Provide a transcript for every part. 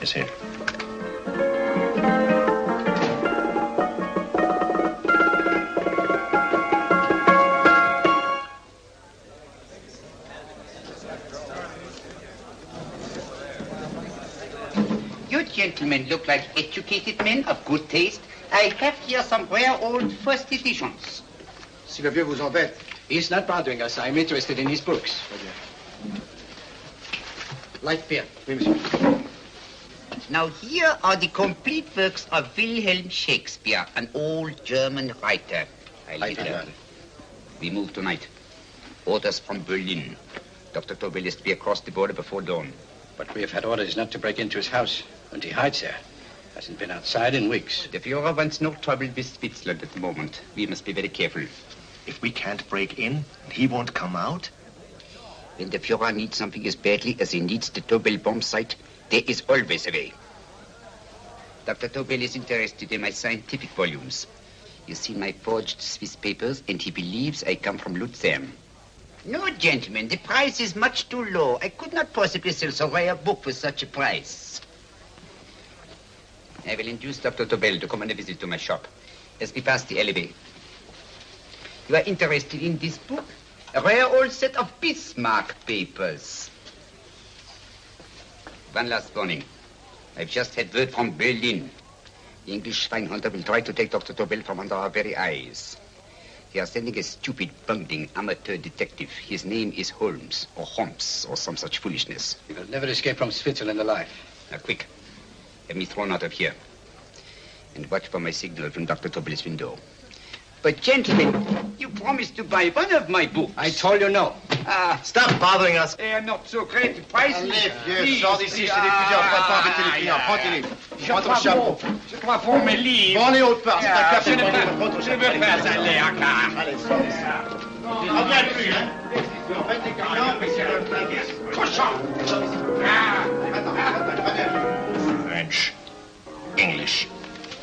Yes, sir. You gentlemen look like educated men of good taste. I have here some rare old first editions. Si le vieux vous embête. He's not bothering us. I'm interested in his books. Light beer. Oui, monsieur. Now here are the complete works of Wilhelm Shakespeare, an old German writer. We move tonight. Orders from Berlin. Dr. Tobel is to be across the border before dawn. But we have had orders not to break into his house, and he hides there. Hasn't been outside in weeks. The Führer wants no trouble with Switzerland at the moment. We must be very careful. If we can't break in, he won't come out? When the Führer needs something as badly as he needs the Tobel bomb site, there is always a way. Dr. Tobel is interested in my scientific volumes. He's seen my forged Swiss papers, and he believes I come from Lucerne. No, gentlemen, the price is much too low. I could not possibly sell so rare a book for such a price. I will induce Dr. Tobel to come on a visit to my shop as we pass the alleyway. You are interested in this book? A rare old set of Bismarck papers. One last warning. I've just had word from Berlin. The English Schweinhunter will try to take Dr. Tobel from under our very eyes. They are sending a stupid, bungling amateur detective. His name is Holmes, or some such foolishness. He will never escape from Switzerland alive. Now, quick. Have me thrown out of here. And watch for my signal from Dr. Tobel's window. But, gentlemen, you promised to buy one of my books. I told you no. Stop bothering us. They are not so great prices. Allez, vieux, sors d'ici, c'est l'étudiant. Pas pas embêter les clients. Prends-les. Prends ton chapeau. Je crois pour mes livres. Prends les hautes parts. C'est un cap. Je ne veux pas aller à car. Allez, sors d'ici. Reviens plus, hein. En fait, les clients, mais c'est le plein. Cochon. French. English.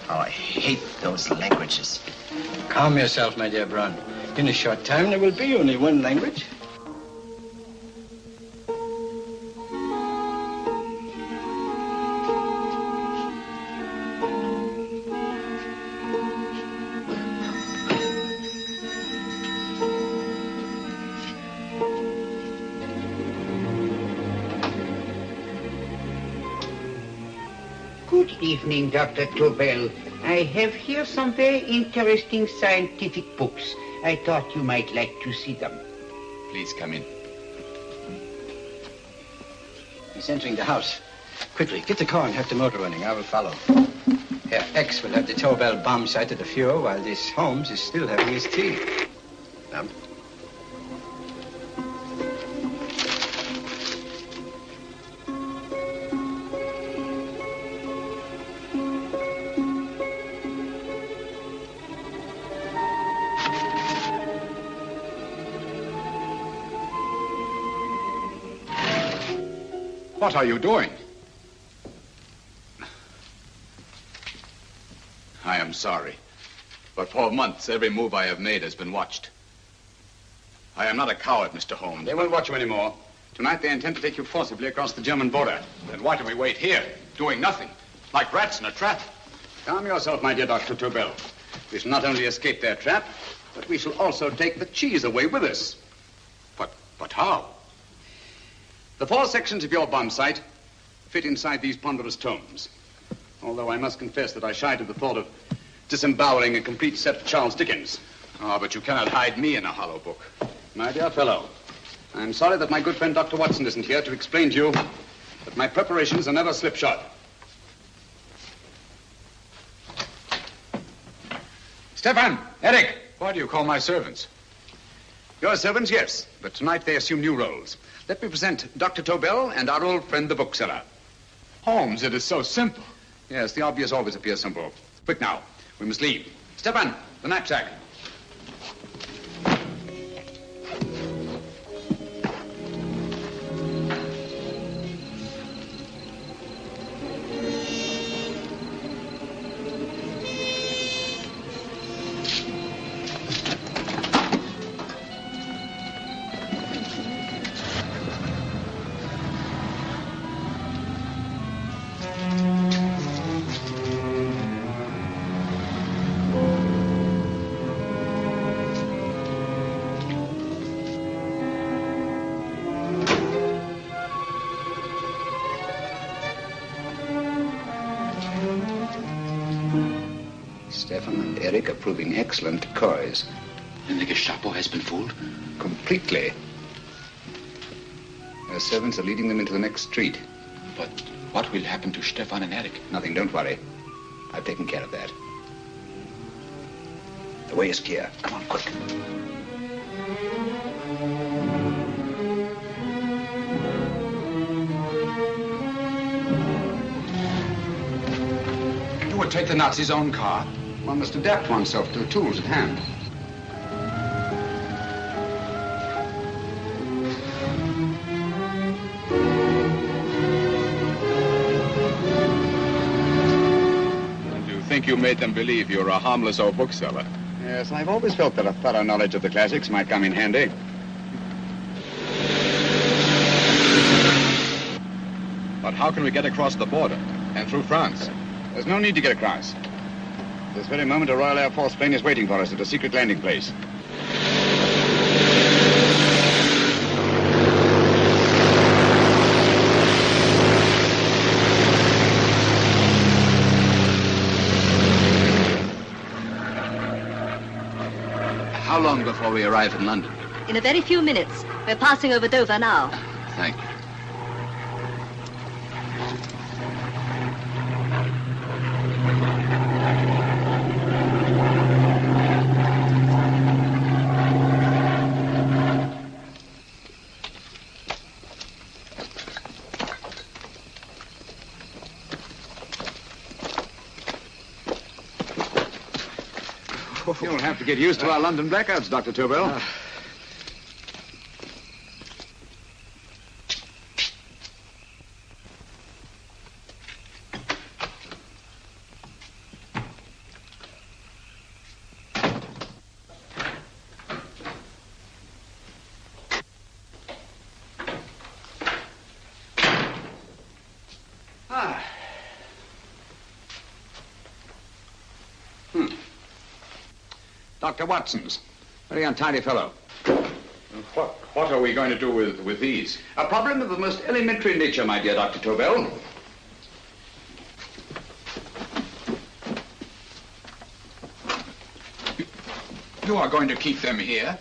Oh, I hate those languages. Calm yourself, my dear Brown. In a short time, there will be only one language. Good evening, Dr. Tobel. I have here some very interesting scientific books. I thought you might like to see them. Please come in. He's entering the house. Quickly, get the car and have the motor running. I will follow. Herr X will have the Tobel bomb site at the Führer while this Holmes is still having his tea. What are you doing? I am sorry, but for months, every move I have made has been watched. I am not a coward, Mr. Holmes. They won't watch you anymore. Tonight, they intend to take you forcibly across the German border. Then why do we wait here, doing nothing, like rats in a trap? Calm yourself, my dear Dr. Tobel. We shall not only escape their trap, but we shall also take the cheese away with us. But how? The 4 sections of your bomb sight fit inside these ponderous tomes. Although I must confess that I shied at the thought of disemboweling a complete set of Charles Dickens. But you cannot hide me in a hollow book. My dear fellow, I'm sorry that my good friend Dr. Watson isn't here to explain to you that my preparations are never slipshod. Stefan! Eric! Why do you call my servants? Your servants, yes, but tonight they assume new roles. Let me present Dr. Tobel and our old friend, the bookseller. Holmes, it is so simple. Yes, the obvious always appears simple. Quick now, we must leave. Stefan, the knapsack. Stefan and Eric are proving excellent decoys. And the Gestapo has been fooled? Completely. Their servants are leading them into the next street. But what will happen to Stefan and Eric? Nothing, don't worry. I've taken care of that. The way is clear. Come on, quick. You would take the Nazis' own car? One must adapt oneself to the tools at hand. Think you made them believe you're a harmless old bookseller? Yes, I've always felt that a thorough knowledge of the classics might come in handy. But how can we get across the border and through France? There's no need to get across. At this very moment, a Royal Air Force plane is waiting for us at a secret landing place. How long before we arrive in London? In a very few minutes. We're passing over Dover now. Thank you. You'll have to get used to our London blackouts, Dr. Tobel. Dr. Watson's. Very untidy fellow. What are we going to do with these? A problem of the most elementary nature, my dear Dr. Tobel. You are going to keep them here?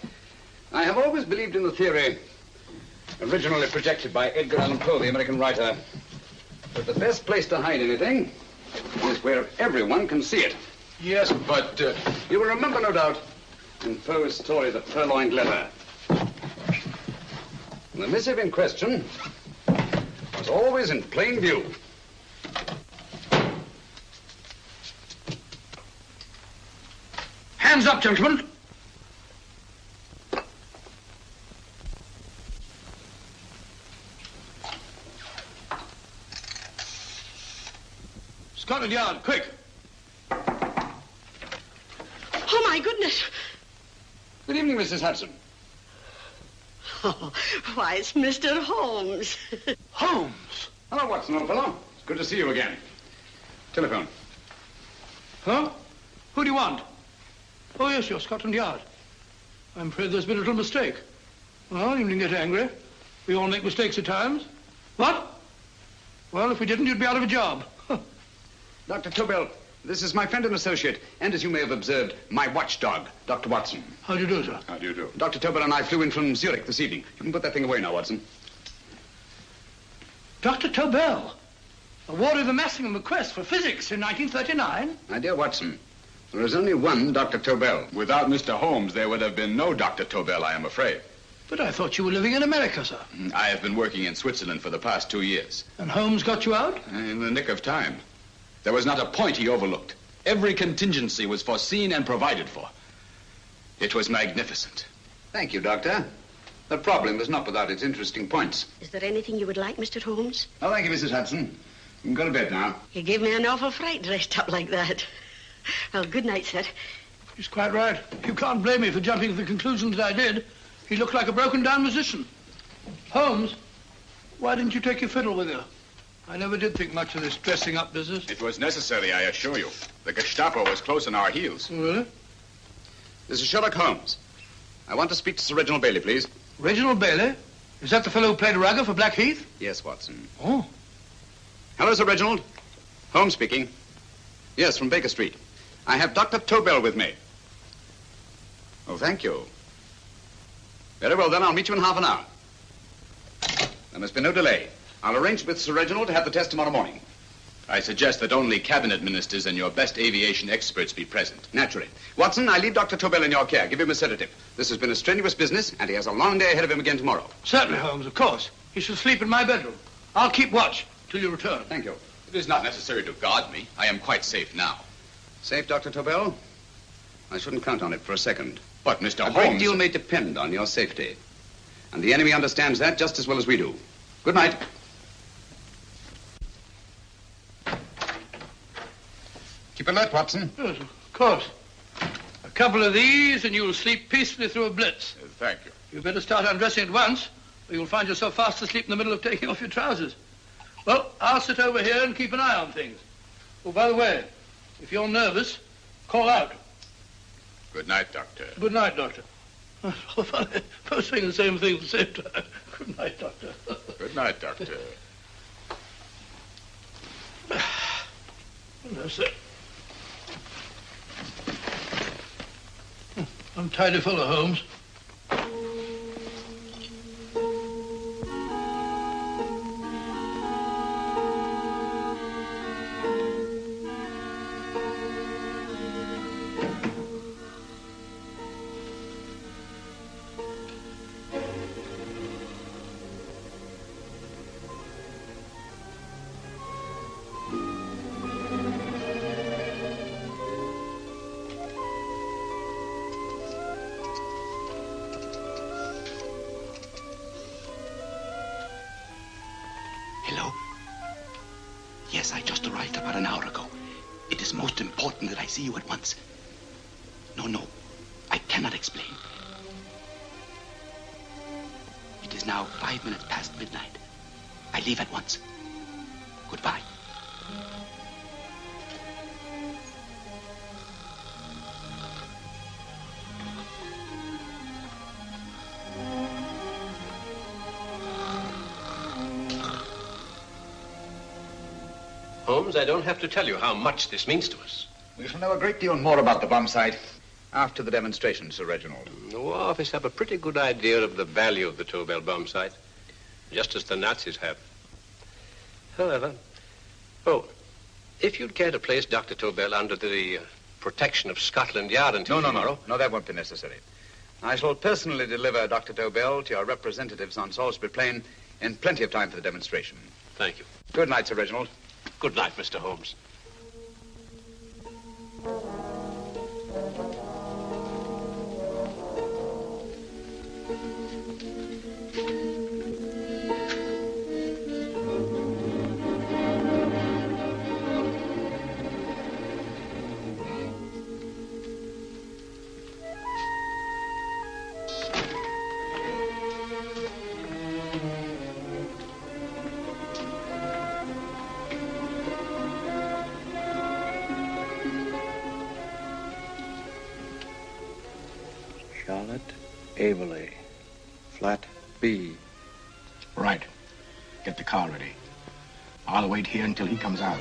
I have always believed in the theory, originally projected by Edgar Allan Poe, the American writer, that the best place to hide anything is where everyone can see it. Yes, but... You will remember, no doubt, in Poe's story, The Purloined Letter. The missive in question was always in plain view. Hands up, gentlemen. Scotland Yard, quick. Oh, my goodness. Good evening, Mrs. Hudson. Oh, why, it's Mr. Holmes. Holmes. Hello, Watson, old fellow. It's good to see you again. Telephone. Huh? Who do you want? Oh, yes, you're Scotland Yard. I'm afraid there's been a little mistake. Well, you needn't get angry. We all make mistakes at times. What? Well, if we didn't, you'd be out of a job. Dr. Tobel, this is my friend and associate, and as you may have observed, my watchdog, Dr. Watson. How do you do, sir? How do you do? Dr. Tobel and I flew in from Zurich this evening. You can put that thing away now, Watson. Dr. Tobel, awarded the Massingham Bequest for physics in 1939. My dear Watson, there is only one Dr. Tobel. Without Mr. Holmes, there would have been no Dr. Tobel, I am afraid. But I thought you were living in America, sir. I have been working in Switzerland for the past 2 years. And Holmes got you out? In the nick of time. There was not a point he overlooked. Every contingency was foreseen and provided for. It was magnificent. Thank you, Doctor. The problem is not without its interesting points. Is there anything you would like, Mr. Holmes? Oh, thank you, Mrs. Hudson. You can go to bed now. You gave me an awful fright dressed up like that. Well, good night, sir. He's quite right. You can't blame me for jumping to the conclusion that I did. He looked like a broken-down musician. Holmes, why didn't you take your fiddle with you? I never did think much of this dressing-up business. It was necessary, I assure you. The Gestapo was close on our heels. Really? This is Sherlock Holmes. I want to speak to Sir Reginald Bailey, please. Reginald Bailey? Is that the fellow who played Rugger for Blackheath? Yes, Watson. Oh. Hello, Sir Reginald. Holmes speaking. Yes, from Baker Street. I have Dr. Tobel with me. Oh, thank you. Very well, then. I'll meet you in half an hour. There must be no delay. I'll arrange with Sir Reginald to have the test tomorrow morning. I suggest that only cabinet ministers and your best aviation experts be present. Naturally. Watson, I leave Dr. Tobel in your care. Give him a sedative. This has been a strenuous business, and he has a long day ahead of him again tomorrow. Certainly, Holmes, of course. He shall sleep in my bedroom. I'll keep watch till you return. Thank you. It is not necessary to guard me. I am quite safe now. Safe, Dr. Tobel? I shouldn't count on it for a second. But, Mr. A Holmes... great deal may depend on your safety. And the enemy understands that just as well as we do. Good night. Keep alert, Watson. Yes, of course. A couple of these and you'll sleep peacefully through a blitz. Thank you. You'd better start undressing at once, or you'll find yourself fast asleep in the middle of taking off your trousers. Well, I'll sit over here and keep an eye on things. Oh, by the way, if you're nervous, call out. Good night, Doctor. Good night, Doctor. Oh, funny. Both saying the same thing at the same time. Good night, Doctor. Good night, Doctor. That's it. Untidy fellow, Holmes. Hello? Yes, I just arrived about an hour ago. It is most important that I see you at once. No, I cannot explain. It is now 5 minutes past midnight. I leave at once. Goodbye. Holmes, I don't have to tell you how much this means to us. We shall know a great deal more about the bomb site after the demonstration, Sir Reginald. The War Office have a pretty good idea of the value of the Tobel bomb site, just as the Nazis have. However, if you'd care to place Dr. Tobel under the protection of Scotland Yard until tomorrow... No, that won't be necessary. I shall personally deliver Dr. Tobel to your representatives on Salisbury Plain in plenty of time for the demonstration. Thank you. Good night, Sir Reginald. Good night, Mr. Holmes. Averley, flat B. Right. Get the car ready. I'll wait here until he comes out.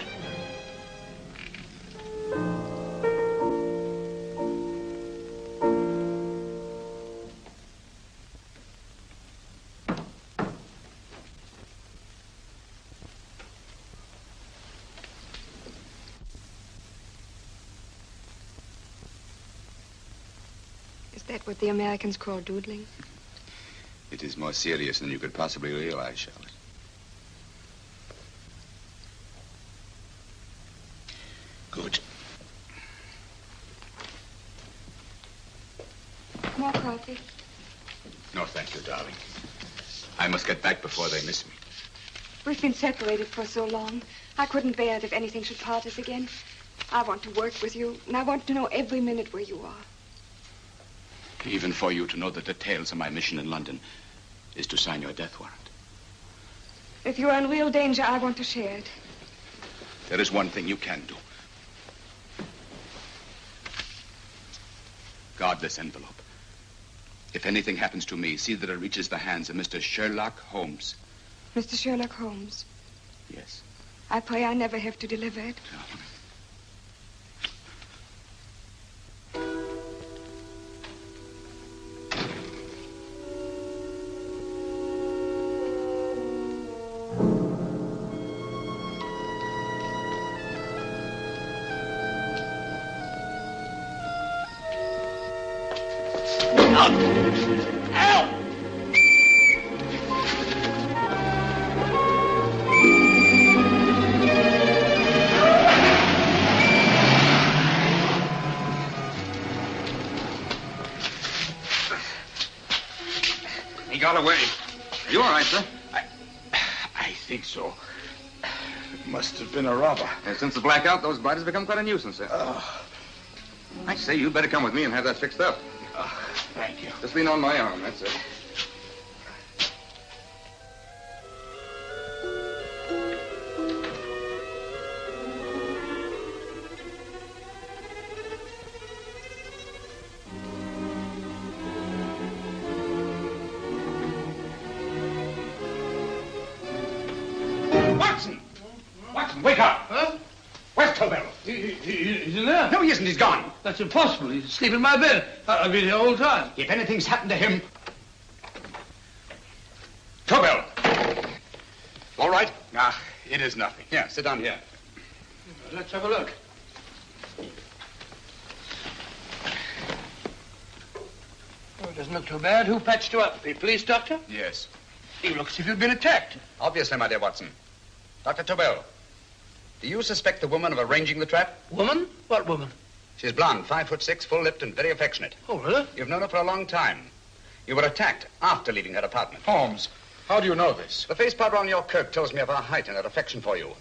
Is that what the Americans call doodling? It is more serious than you could possibly realize, Charlotte. Good. More coffee? No, thank you, darling. I must get back before they miss me. We've been separated for so long. I couldn't bear it if anything should part us again. I want to work with you, and I want to know every minute where you are. Even for you to know the details of my mission in London is to sign your death warrant. If you're in real danger, I want to share it. There is one thing you can do. Guard this envelope. If anything happens to me, see that it reaches the hands of Mr. Sherlock Holmes. Mr. Sherlock Holmes? Yes. I pray I never have to deliver it. Look! Help! He got away. Are you all right, sir? I think so. It must have been a robber. Since the blackout, those blighters have become quite a nuisance, sir. I say, you'd better come with me and have that fixed up. Thank you. Just lean on my arm, that's it. Watson! Watson, wake up! Huh? Where's Tobel? He's in there. No, he isn't. He's gone. That's impossible. He's asleep in my bed. I've been here all the time. If anything's happened to him... Tobel! All right? It is nothing. Yeah, sit down here. Let's have a look. Oh, it doesn't look too bad. Who patched you up? The police doctor? Yes. You look as if you'd been attacked. Obviously, my dear Watson. Dr. Tobel, do you suspect the woman of arranging the trap? Woman? What woman? She's blonde, 5'6", full-lipped, and very affectionate. Oh, really? You've known her for a long time. You were attacked after leaving her apartment. Holmes, how do you know this? The face powder on your coat tells me of her height and her affection for you.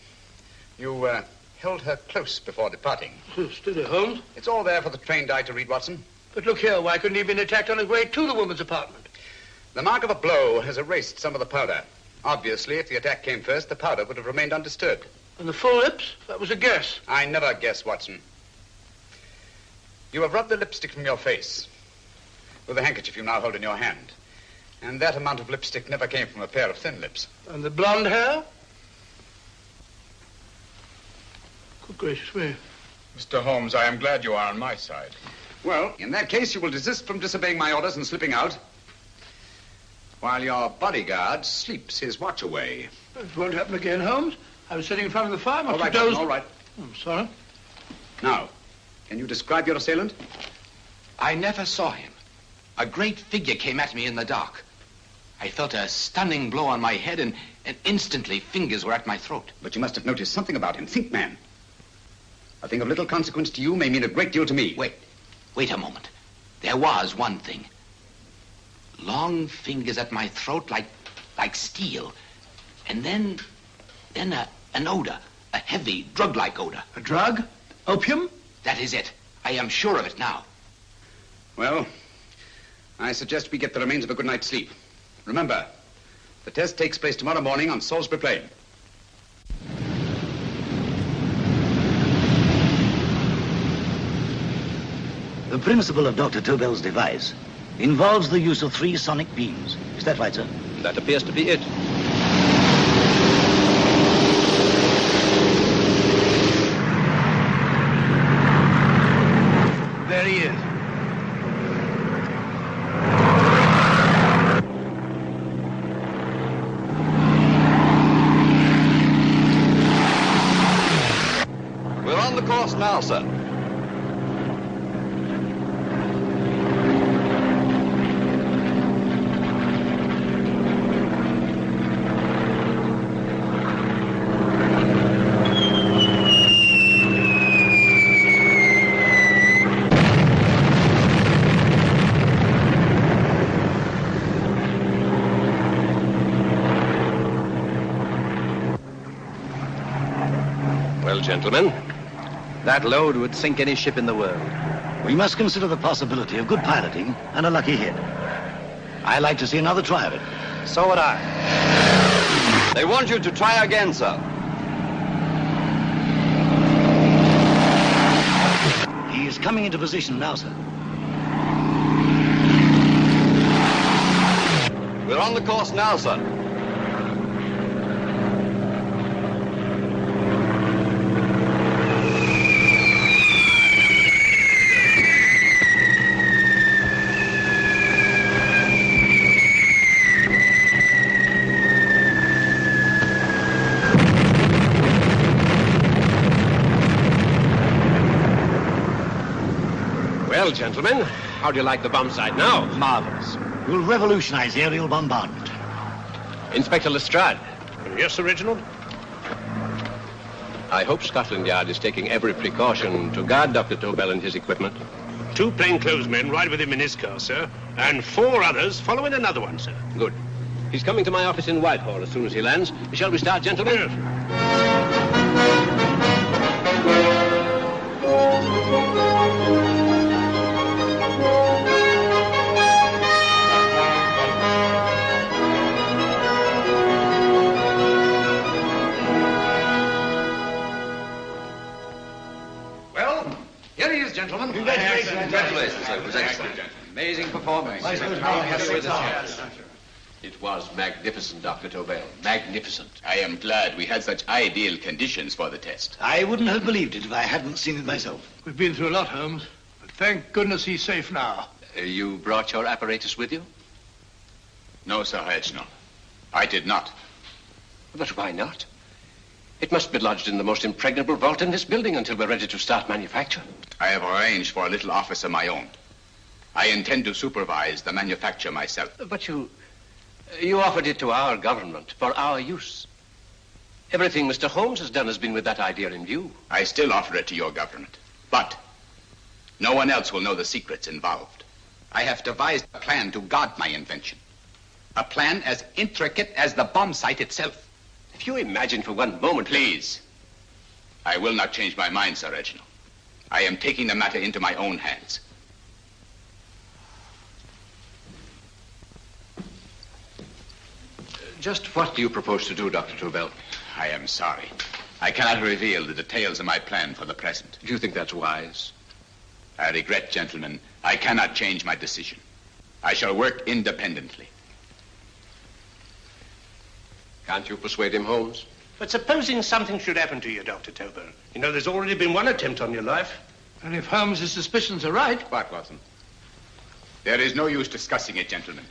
You held her close before departing. Steady, Holmes. It's all there for the trained eye to read, Watson. But look here, why couldn't he have been attacked on his way to the woman's apartment? The mark of a blow has erased some of the powder. Obviously, if the attack came first, the powder would have remained undisturbed. And the full lips? That was a guess. I never guess, Watson. You have rubbed the lipstick from your face with the handkerchief you now hold in your hand. And that amount of lipstick never came from a pair of thin lips. And the blonde hair? Good gracious me. Mr. Holmes, I am glad you are on my side. Well, in that case, you will desist from disobeying my orders and slipping out while your bodyguard sleeps his watch away. It won't happen again, Holmes. I was sitting in front of the fire. All right, Watson, all right. I'm sorry. Now, can you describe your assailant? I never saw him. A great figure came at me in the dark. I felt a stunning blow on my head, and instantly fingers were at my throat. But you must have noticed something about him. Think, man. A thing of little consequence to you may mean a great deal to me. Wait a moment. There was one thing. Long fingers at my throat like steel. And then an odor, a heavy, drug-like odor. A drug? Opium? That is it. I am sure of it now. Well, I suggest we get the remains of a good night's sleep. Remember, the test takes place tomorrow morning on Salisbury Plain. The principle of Dr. Tobel's device involves the use of 3 sonic beams. Is that right, sir? That appears to be it. There he is. We're on the course now, sir. Well, gentlemen, that load would sink any ship in the world. We must consider the possibility of good piloting and a lucky hit. I like to see another try of it. So would I. They want you to try again, sir. He is coming into position now, sir. We're on the course now, sir. Well, gentlemen, How do you like the bomb site now? Marvelous. We'll revolutionize aerial bombardment. Inspector Lestrade. Yes, Sir Reginald? I hope Scotland Yard is taking every precaution to guard Dr. Tobel and his equipment. 2 plainclothes men ride with him in his car, sir, and 4 others follow in another one, sir. Good. He's coming to my office in Whitehall as soon as he lands. Shall we start, gentlemen? Yes. Well, here he is, gentlemen. Congratulations, sir. It was excellent. Amazing performance. It was magnificent, Dr. Tobel. Magnificent. I am glad we had such ideal conditions for the test. I wouldn't have believed it if I hadn't seen it myself. We've been through a lot, Holmes, but thank goodness he's safe now. You brought your apparatus with you? No, Sir Reginald. I did not. But why not? It must be lodged in the most impregnable vault in this building until we're ready to start manufacture. I have arranged for a little office of my own. I intend to supervise the manufacture myself. But you offered it to our government for our use. Everything Mr. Holmes has done has been with that idea in view. I still offer it to your government. But no one else will know the secrets involved. I have devised a plan to guard my invention. A plan as intricate as the bomb site itself. If you imagine for one moment... Please. I will not change my mind, Sir Reginald. I am taking the matter into my own hands. Just what do you propose to do, Dr. Tobel? I am sorry. I cannot reveal the details of my plan for the present. Do you think that's wise? I regret, gentlemen, I cannot change my decision. I shall work independently. Can't you persuade him, Holmes? But supposing something should happen to you, Dr. Tobel. You know, there's already been one attempt on your life. And if Holmes' suspicions are right... What, Watson? There is no use discussing it, gentlemen.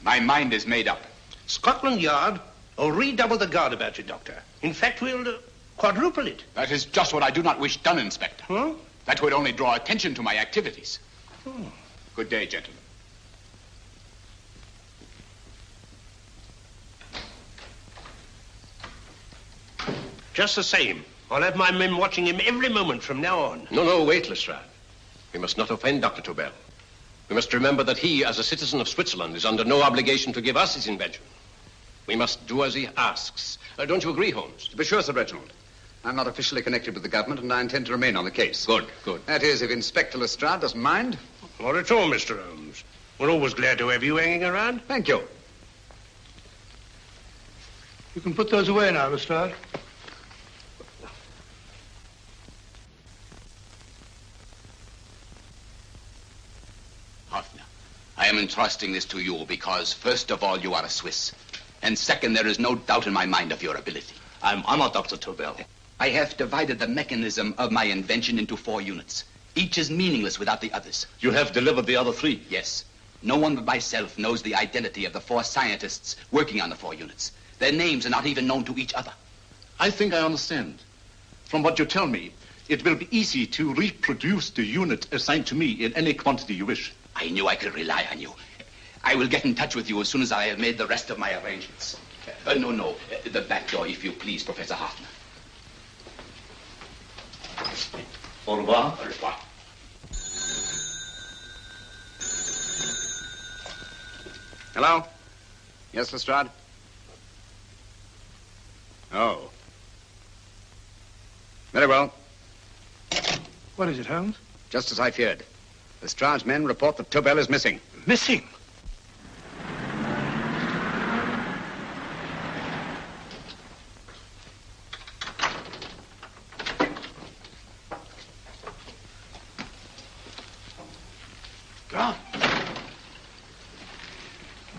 My mind is made up. Scotland Yard will redouble the guard about you, Doctor. In fact, we'll quadruple it. That is just what I do not wish done, Inspector. Huh? That would only draw attention to my activities. Good day, gentlemen. Just the same, I'll have my men watching him every moment from now on. No, wait, Lestrade. We must not offend Dr. Tobel. We must remember that he, as a citizen of Switzerland, is under no obligation to give us his invention. We must do as he asks. Don't you agree, Holmes? To be sure, Sir Reginald. I'm not officially connected with the government, and I intend to remain on the case. Good. That is, if Inspector Lestrade doesn't mind. Not at all, Mr. Holmes. We're always glad to have you hanging around. Thank you. You can put those away now, Lestrade. Hoffner, I am entrusting this to you because, first of all, you are a Swiss. And second, there is no doubt in my mind of your ability. I'm honored, Dr. Tobel. I have divided the mechanism of my invention into 4 units. Each is meaningless without the others. You have delivered the other 3? Yes. No one but myself knows the identity of the 4 scientists working on the 4 units. Their names are not even known to each other. I think I understand. From what you tell me, it will be easy to reproduce the unit assigned to me in any quantity you wish. I knew I could rely on you. I will get in touch with you as soon as I have made the rest of my arrangements. No. The back door, if you please, Professor Hoffner. Au revoir. Au revoir. Hello? Yes, Lestrade? Oh. Very well. What is it, Holmes? Just as I feared. Lestrade's men report that Tobel is missing. Missing? Gone.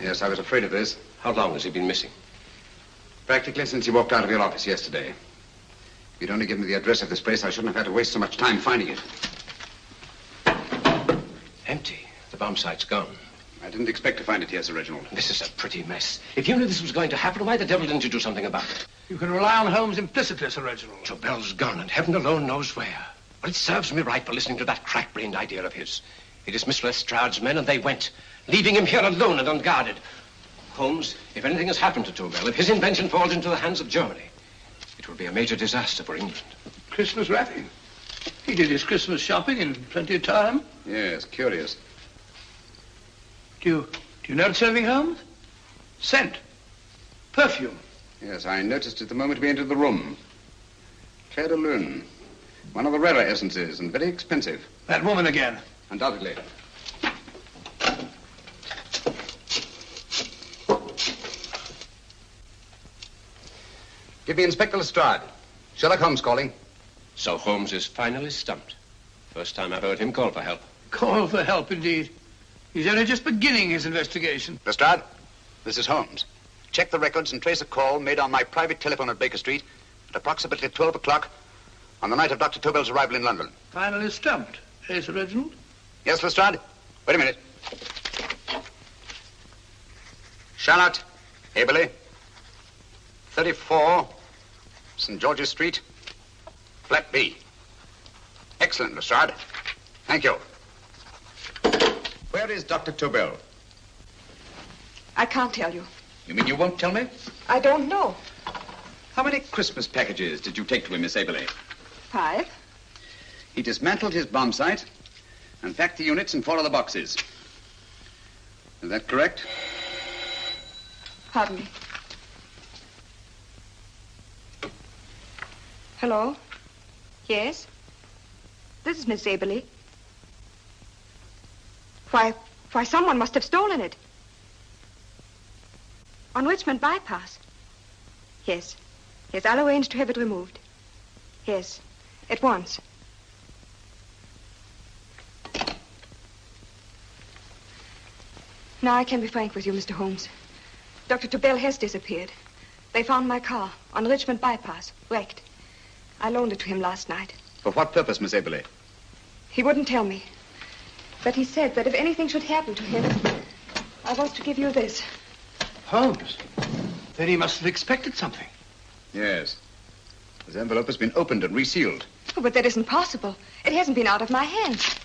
Yes, I was afraid of this. How long has he been missing? Practically since he walked out of your office yesterday. If you'd only given me the address of this place, I shouldn't have had to waste so much time finding it. Empty. The bomb site's gone. I didn't expect to find it here, Sir Reginald. This is a pretty mess. If you knew this was going to happen, why the devil didn't you do something about it? You can rely on Holmes implicitly, Sir Reginald. Tobel's gone, and heaven alone knows where. But it serves me right for listening to that crack-brained idea of his. He dismissed Lestrade's men and they went, leaving him here alone and unguarded. Holmes, if anything has happened to Tobel, if his invention falls into the hands of Germany, it will be a major disaster for England. Christmas wrapping. He did his Christmas shopping in plenty of time. Yes, curious. Do you notice anything, Holmes? Scent. Perfume. Yes, I noticed it the moment we entered the room. Clair de Lune. One of the rarer essences and very expensive. That woman again. Undoubtedly. Give me Inspector Lestrade. Sherlock Holmes calling. So Holmes is finally stumped. First time I've heard him call for help. Call for help, indeed. He's only just beginning his investigation. Lestrade, this is Holmes. Check the records and trace a call made on my private telephone at Baker Street at approximately 12 o'clock on the night of Dr. Tobel's arrival in London. Finally stumped. Eh, Sir Reginald? Yes, Lestrade? Wait a minute. Charlotte, Aberley, 34, St. George's Street, flat B. Excellent, Lestrade. Thank you. Where is Dr. Tobel? I can't tell you. You mean you won't tell me? I don't know. How many Christmas packages did you take to him, Miss Aberley? 5. He dismantled his bomb site and packed the units in 4 of the boxes. Is that correct? Pardon me. Hello? Yes? This is Miss Aberley. Why, someone must have stolen it. On Richmond Bypass. Yes. Yes, I'll arrange to have it removed. Yes, at once. Now I can be frank with you, Mr. Holmes. Dr. Tobel has disappeared. They found my car on Richmond Bypass, wrecked. I loaned it to him last night. For what purpose, Miss Aberley? He wouldn't tell me. But he said that if anything should happen to him, I was to give you this. Holmes? Then he must have expected something. Yes. This envelope has been opened and resealed. Oh, but that isn't possible. It hasn't been out of my hands.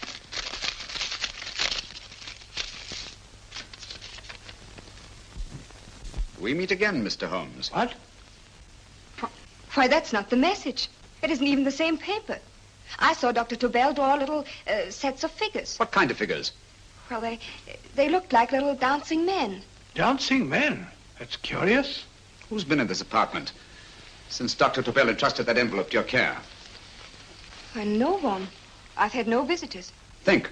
We meet again, Mr. Holmes. What? Why, that's not the message. It isn't even the same paper. I saw Dr. Tobel draw little sets of figures. What kind of figures? Well, they looked like little dancing men. Dancing men? That's curious. Who's been in this apartment since Dr. Tobel entrusted that envelope to your care? Why, no one. I've had no visitors. Think.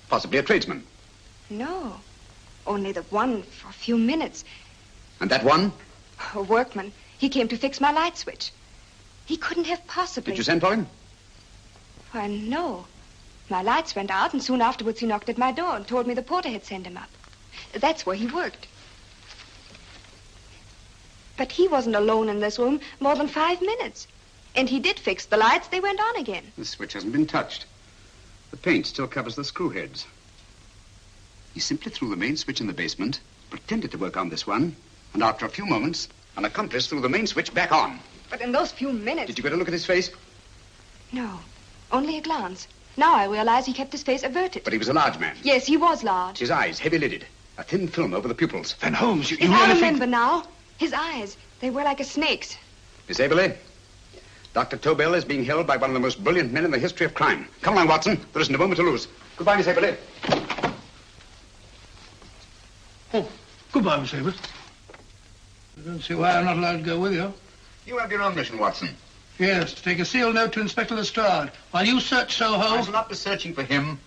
Possibly a tradesman. No. Only the one for a few minutes. And that one? A workman. He came to fix my light switch. He couldn't have possibly... Did you send for him? Why, no. My lights went out, and soon afterwards he knocked at my door and told me the porter had sent him up. That's where he worked. But he wasn't alone in this room more than 5 minutes. And he did fix the lights. They went on again. The switch hasn't been touched. The paint still covers the screw heads. He simply threw the main switch in the basement, pretended to work on this one, and after a few moments, an accomplice threw the main switch back on. But in those few minutes... Did you get a look at his face? No, only a glance. Now I realize he kept his face averted. But he was a large man. Yes, he was large. His eyes heavy-lidded. A thin film over the pupils. Van Holmes, you If really I think... remember now, his eyes, they were like a snake's. Miss Aberley, Dr. Tobel is being held by one of the most brilliant men in the history of crime. Come along, Watson. There isn't a moment to lose. Goodbye, Miss Aberley. Oh, goodbye, Miss Aberley. I don't see why I'm not allowed to go with you. You have your own mission, Watson. Yes, to take a sealed note to Inspector Lestrade. While you search Soho... I shall not be searching for him.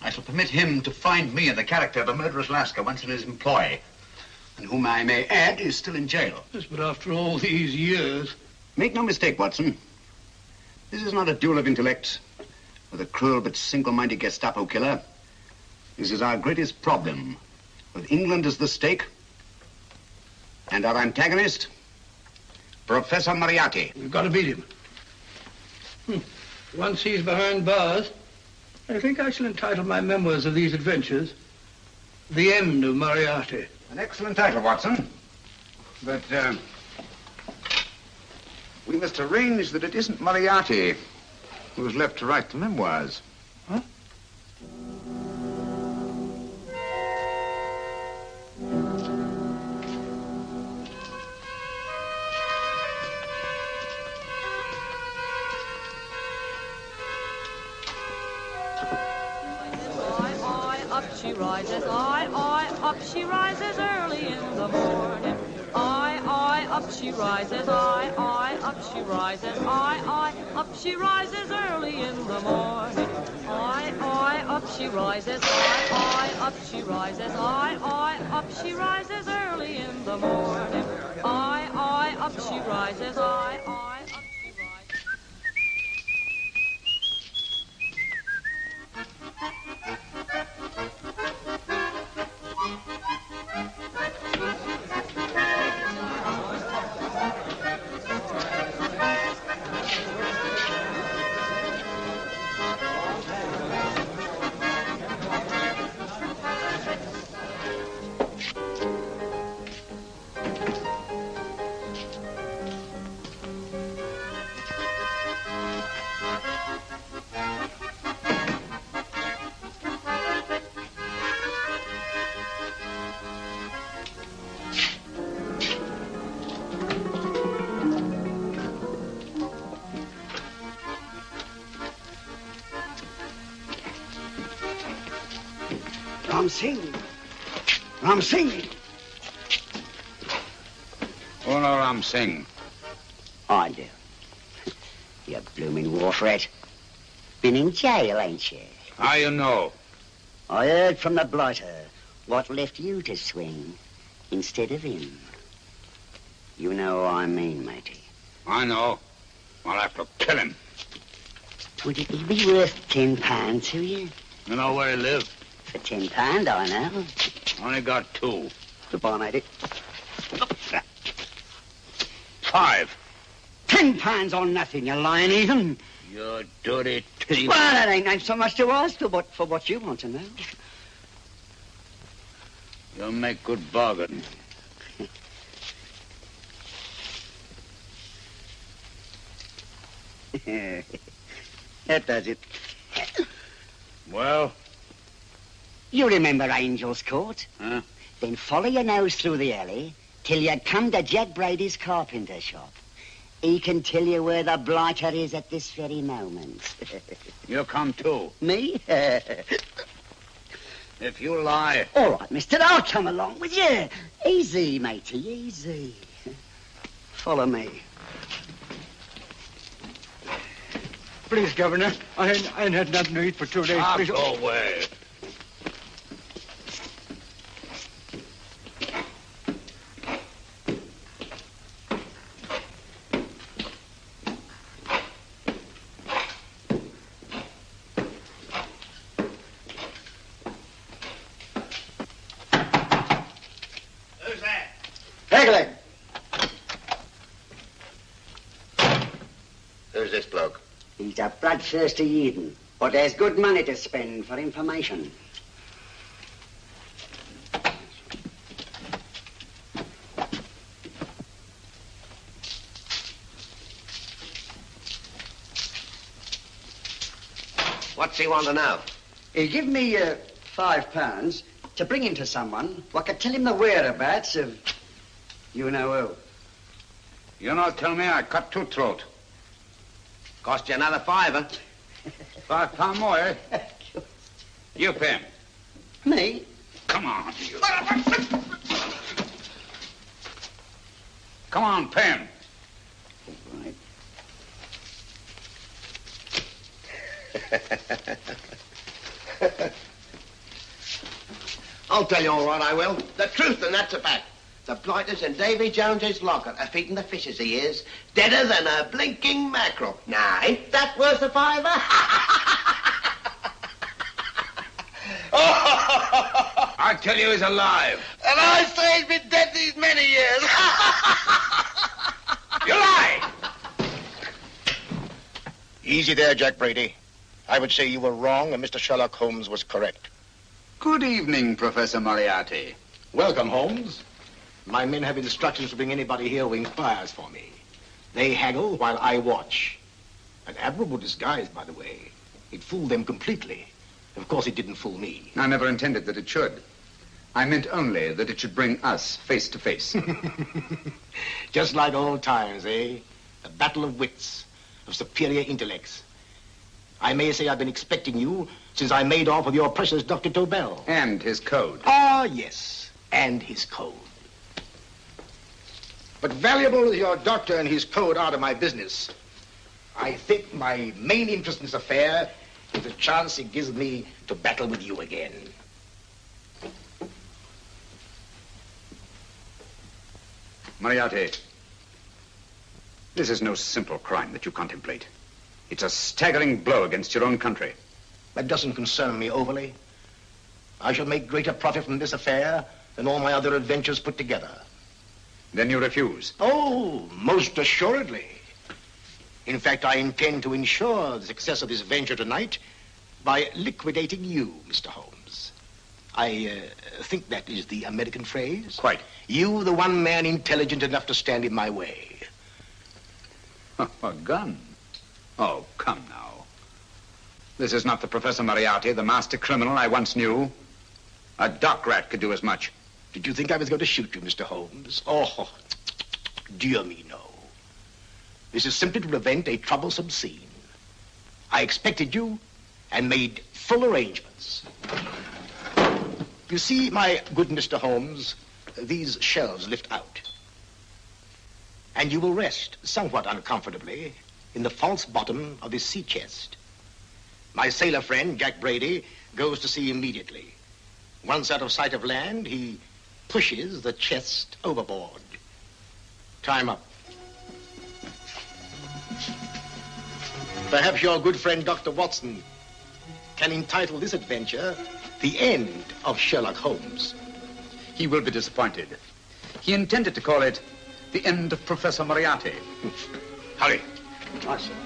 I shall permit him to find me in the character of a murderous Lascar once in his employ, and whom I may add is still in jail. Yes, but after all these years... Make no mistake, Watson. This is not a duel of intellects with a cruel but single-minded Gestapo killer. This is our greatest problem, with England as the stake, and our antagonist, Professor Moriarty. We've got to beat him. Once he's behind bars, I think I shall entitle my memoirs of these adventures, The End of Moriarty. An excellent title, Watson. But, we must arrange that it isn't Moriarty who's left to write the memoirs. Huh? she rises, I, up she rises early in the morning. I, up she rises, I, up she rises, I, up she rises early in the morning. I, up she rises, I, up she rises, I, up she rises early in the morning. I, up she rises, I, up she rises. Ram Singh. Oh, no, Ram Singh. I do. You blooming war threat. Been in jail, ain't you? How you know? I heard from the blighter what left you to swing instead of him. You know what I mean, matey. I know. I'll have to kill him. Would it be worth £10 to you? You know where he lives? For £10, I know. Only got 2. Goodbye, matey. 5. £10 on nothing, you lying heathen. You dirty thief. Well, that ain't so much to ask for what you want to know. You'll make good bargain. That does it. Well? You remember Angel's Court? Huh? Then follow your nose through the alley till you come to Jack Brady's carpenter shop. He can tell you where the blighter is at this very moment. You come too. Me? If you lie... All right, mister, I'll come along with you. Easy, matey, easy. Follow me. Please, Governor, I ain't had nothing to eat for 2 days. Please. Go away. Who's this bloke? He's a bloodthirsty heathen, but there's good money to spend for information. What's he want to know? He give me £5 to bring him to someone what could tell him the whereabouts of you know who. You not tell me I cut 2 throat. Cost you another £5. £5 more, eh? You pay him. Me? Come on, you. Come on, pay him. Right. I'll tell you all right, I will. The truth, and that's a fact. The blighter's in Davy Jones's locker, feeding the fishes he is, deader than a blinking mackerel. Now, ain't that worth a £5? I tell you he's alive. And I say he's been dead these many years. You lie! Easy there, Jack Brady. I would say you were wrong and Mr. Sherlock Holmes was correct. Good evening, Professor Moriarty. Welcome, Holmes. My men have instructions to bring anybody here who inquires for me. They haggle while I watch. An admirable disguise, by the way. It fooled them completely. Of course, it didn't fool me. I never intended that it should. I meant only that it should bring us face to face. Just like old times, eh? A battle of wits, of superior intellects. I may say I've been expecting you since I made off with your precious Dr. Tobel. And his code. Ah, yes, and his code. But valuable as your doctor and his code are to my business, I think my main interest in this affair is the chance it gives me to battle with you again. Moriarty, this is no simple crime that you contemplate. It's a staggering blow against your own country. That doesn't concern me overly. I shall make greater profit from this affair than all my other adventures put together. Then you refuse? Oh, most assuredly. In fact, I intend to ensure the success of this venture tonight by liquidating you, Mr. Holmes. I think that is the American phrase. Quite. You, the one man intelligent enough to stand in my way. A gun? Oh, come now. This is not the Professor Moriarty, the master criminal I once knew. A dock rat could do as much. Did you think I was going to shoot you, Mr. Holmes? Oh, dear me, no. This is simply to prevent a troublesome scene. I expected you and made full arrangements. You see, my good Mr. Holmes, these shelves lift out. And you will rest somewhat uncomfortably in the false bottom of this sea chest. My sailor friend, Jack Brady, goes to sea immediately. Once out of sight of land, he pushes the chest overboard. Time up. Perhaps your good friend, Dr. Watson, can entitle this adventure The End of Sherlock Holmes. He will be disappointed. He intended to call it The End of Professor Moriarty. Hurry. Awesome.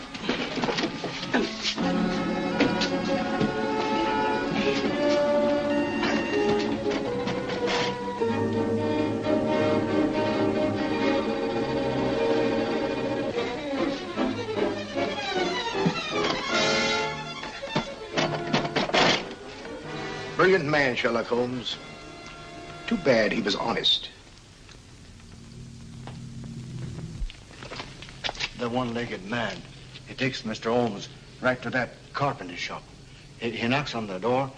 Brilliant man, Sherlock Holmes. Too bad he was honest. The one-legged man. He takes Mr. Holmes right to that carpenter shop. He knocks on the door.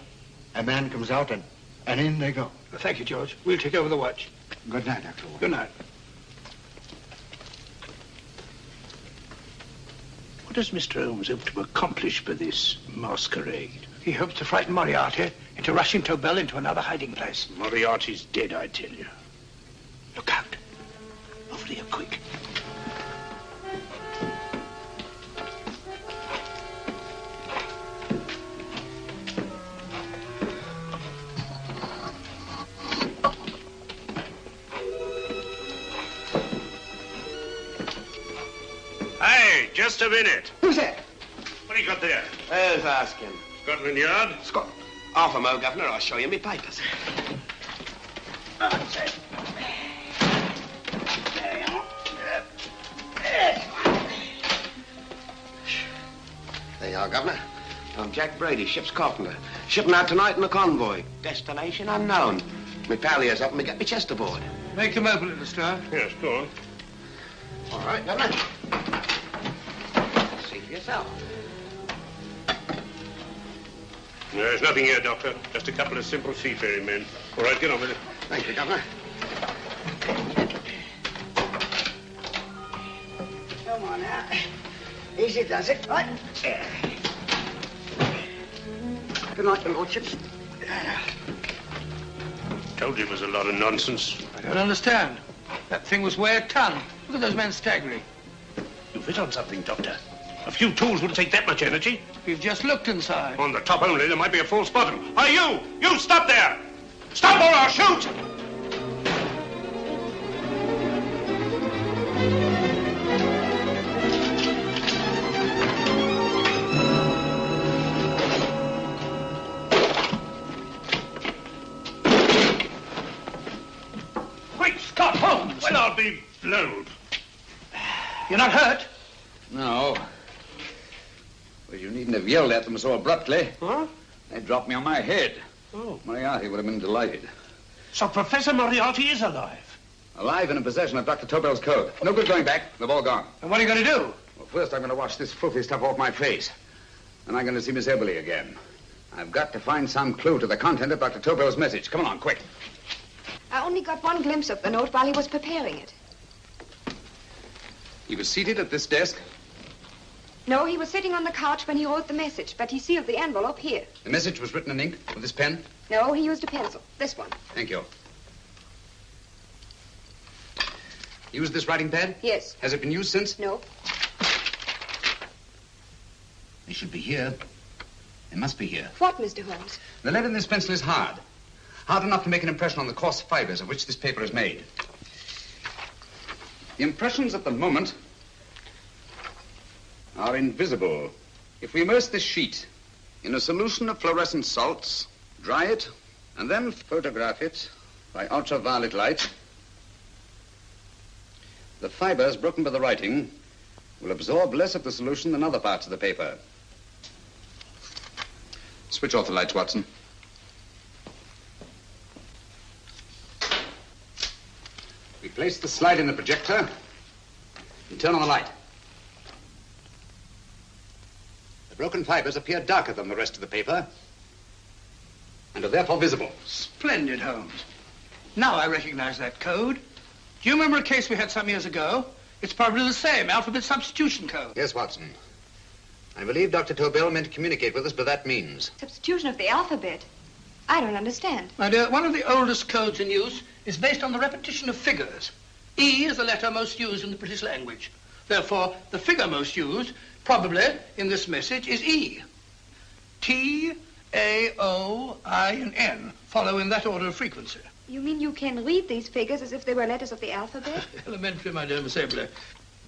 A man comes out and in they go. Thank you, George. We'll take over the watch. Good night, Dr. Holmes. Good night. What does Mr. Holmes hope to accomplish by this masquerade? He hopes to frighten Moriarty into rushing Tobel into another hiding place. Moriarty's dead, I tell you. Look out. Over here, quick. Hey, just a minute. Who's that? What do you got there? Who's asking? Scotland Yard? Half a mo, Governor. I'll show you me papers. That's it. There you are, Governor. I'm Jack Brady, ship's carpenter. Shipping out tonight in a convoy. Destination unknown. Me palliers up and me get me chest aboard. Make them open it, Mr. Yes, go on. All right, Governor. See for yourself. There's nothing here, Doctor. Just a couple of simple seafaring men. All right, get on with it. Thank you, Governor. Come on now. Easy does it. Right. Good night, your lordships. Told you it was a lot of nonsense. I don't understand. That thing was weigh a ton. Look at those men staggering. You've hit on something, Doctor. A few tools wouldn't take that much energy. We've just looked inside. On the top only, there might be a false bottom. Hey, you! You stop there! Stop or I'll shoot! Great Scott, Holmes! Well, I'll be blowed. You're not hurt? No. Well, you needn't have yelled at them so abruptly. Huh? They dropped me on my head. Oh. Moriarty would have been delighted. So Professor Moriarty is alive? Alive and in possession of Dr. Tobel's code. No good going back. They've all gone. And what are you going to do? Well, first I'm going to wash this filthy stuff off my face. And I'm going to see Miss Eberly again. I've got to find some clue to the content of Dr. Tobel's message. Come on, quick. I only got one glimpse of the note while he was preparing it. He was seated at this desk. No, he was sitting on the couch when he wrote the message, but he sealed the envelope here. The message was written in ink with this pen? No, he used a pencil. This one. Thank you. Used this writing pad? Yes. Has it been used since? No. They should be here. They must be here. What, Mr. Holmes? The lead in this pencil is hard. Hard enough to make an impression on the coarse fibers of which this paper is made. The impressions at the moment are invisible. If we immerse this sheet in a solution of fluorescent salts, dry it, and then photograph it by ultraviolet light, the fibers broken by the writing will absorb less of the solution than other parts of the paper. Switch off the lights, Watson. We place the slide in the projector and turn on the light. The broken fibers appear darker than the rest of the paper and are therefore visible. Splendid, Holmes. Now I recognize that code. Do you remember a case we had some years ago? It's probably the same, alphabet substitution code. Yes, Watson. I believe Dr. Tobel meant to communicate with us by that means. Substitution of the alphabet? I don't understand. My dear, one of the oldest codes in use is based on the repetition of figures. E is the letter most used in the British language. Therefore, the figure most used, probably, in this message is E. T, A, O, I, and N follow in that order of frequency. You mean you can read these figures as if they were letters of the alphabet? Elementary, my dear Miss Eberly.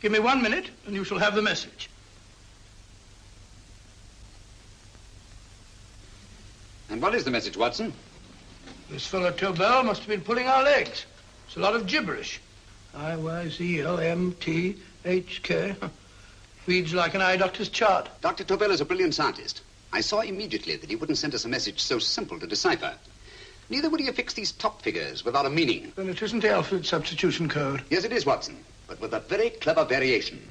Give me 1 minute, and you shall have the message. And what is the message, Watson? This fellow Tobel must have been pulling our legs. It's a lot of gibberish. I-Y-Z-L-M-T-H-K. Reads like an eye doctor's chart. Dr. Tobel is a brilliant scientist. I saw immediately that he wouldn't send us a message so simple to decipher. Neither would he affix these top figures without a meaning. Then it isn't the alphabet substitution code. Yes, it is, Watson, but with a very clever variation.